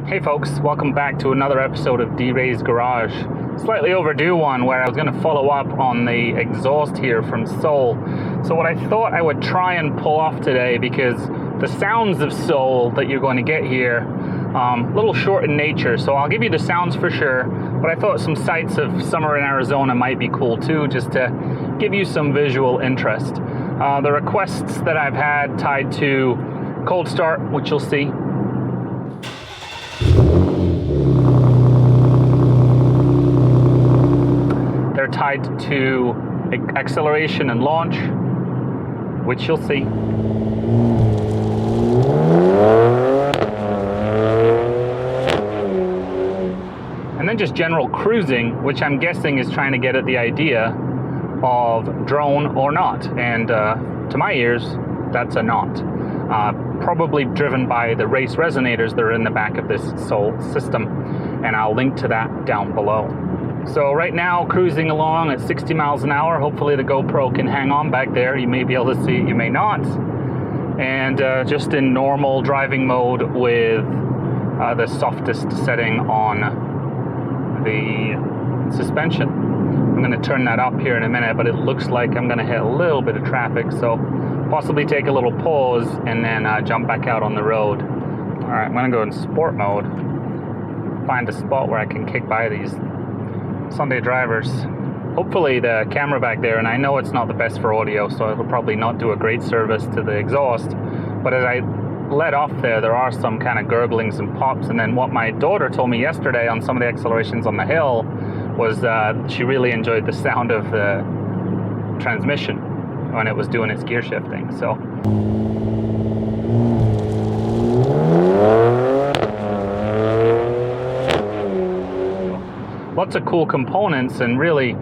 Hey folks, welcome back to another episode of D-Ray's Garage. Slightly overdue one where I was going to follow up on the exhaust here from Soul. So what I thought I would try and pull off today, because the sounds of Soul that you're going to get here, a little short in nature, so I'll give you the sounds for sure, but I thought some sights of summer in Arizona might be cool too, just to give you some visual interest. The requests that I've had tied to cold start, which you'll see. They're tied to acceleration and launch, which you'll see. And then just general cruising, which I'm guessing is trying to get at the idea of drone or not. And to my ears, that's a not. Probably driven by the race resonators that are in the back of this Soul system. And I'll link to that down below. So right now, cruising along at 60 miles an hour. Hopefully the GoPro can hang on back there. You may be able to see it, you may not. And just in normal driving mode with the softest setting on the suspension. I'm going to turn that up here in a minute, but it looks like I'm going to hit a little bit of traffic, so possibly take a little pause and then jump back out on the road. All right, I'm going to go in sport mode, find a spot where I can kick by these Sunday drivers. Hopefully the camera back there, and I know it's not the best for audio, so it'll probably not do a great service to the exhaust, but as I let off there are some kind of gurglings and pops. And then what my daughter told me yesterday on some of the accelerations on the hill was she really enjoyed the sound of the transmission when it was doing its gear shifting. So lots of cool components, and really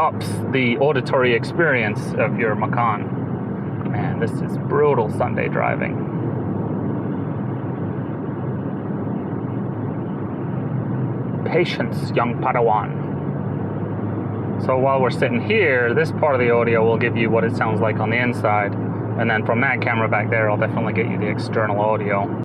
ups the auditory experience of your Macan. Man, this is brutal Sunday driving. Patience, young Padawan. So while we're sitting here, this part of the audio will give you what it sounds like on the inside, and then from that camera back there, I'll definitely get you the external audio.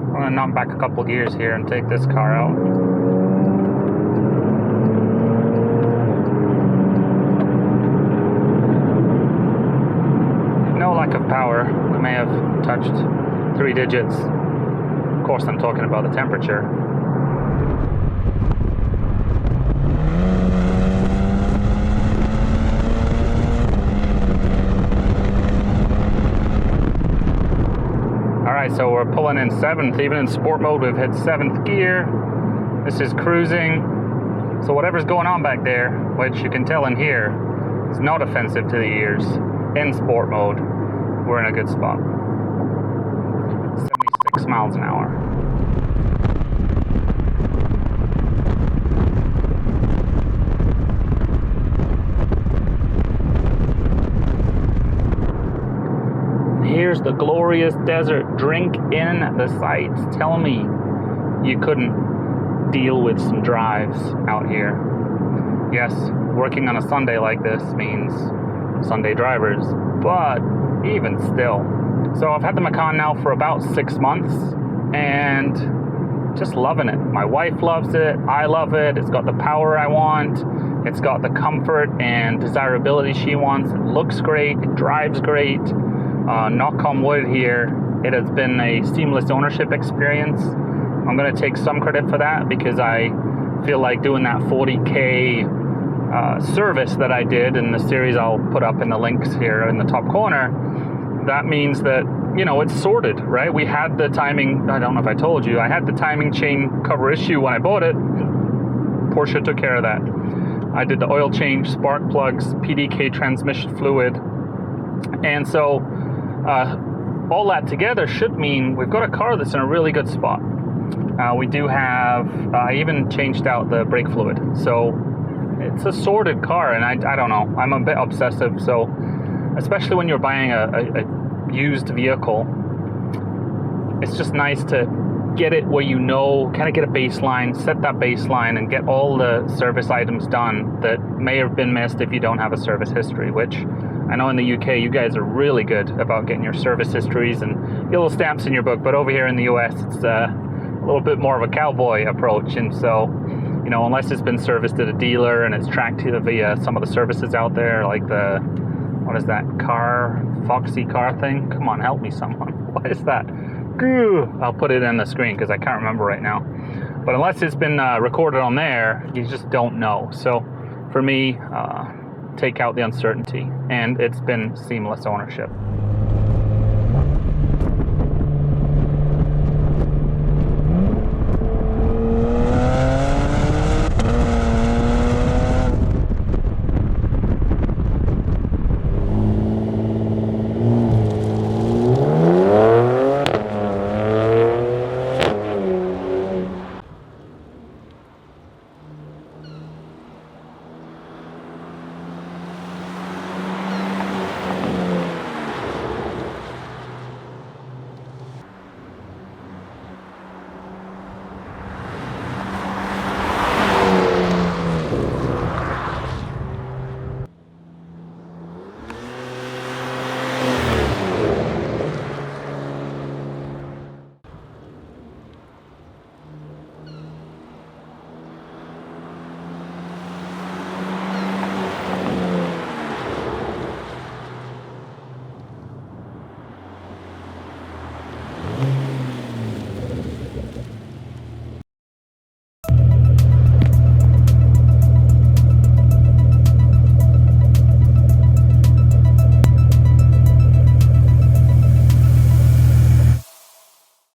I'm going to knock back a couple gears here and take this car out. No lack of power. We may have touched 3 digits. Of course, I'm talking about the temperature. Alright, so we're pulling in 7th. Even in sport mode, we've hit 7th gear. This is cruising. So whatever's going on back there, which you can tell in here, is not offensive to the ears. In sport mode, we're in a good spot. 76 miles an hour. Here's the glorious desert. Drink in the sights. Tell me you couldn't deal with some drives out here. Yes, working on a Sunday like this means Sunday drivers, but even still. So I've had the Macan now for about 6 months and just loving it. My wife loves it. I love it. It's got the power I want. It's got the comfort and desirability she wants. It looks great. It drives great. Knock on wood here, it has been a seamless ownership experience. I'm going to take some credit for that because I feel like doing that 40K service that I did in the series I'll put up in the links here in the top corner. That means that, you know, it's sorted, right? We had the timing, I don't know if I told you, I had the timing chain cover issue when I bought it. Porsche took care of that. I did the oil change, spark plugs, PDK transmission fluid. And so all that together should mean we've got a car that's in a really good spot. We do have, I even changed out the brake fluid. So it's a sorted car, and I don't know, I'm a bit obsessive. So especially when you're buying a used vehicle, it's just nice to get it where you know, kind of get a baseline, set that baseline, and get all the service items done that may have been missed if you don't have a service history, which I know in the UK you guys are really good about getting your service histories and little stamps in your book, but over here in the US it's a little bit more of a cowboy approach. And so, you know, unless it's been serviced at a dealer and it's tracked via some of the services out there, like the, what is that, Foxy car thing? Come on, help me someone. What is that? I'll put it in the screen because I can't remember right now. But unless it's been recorded on there, you just don't know. So for me, take out the uncertainty, and it's been seamless ownership.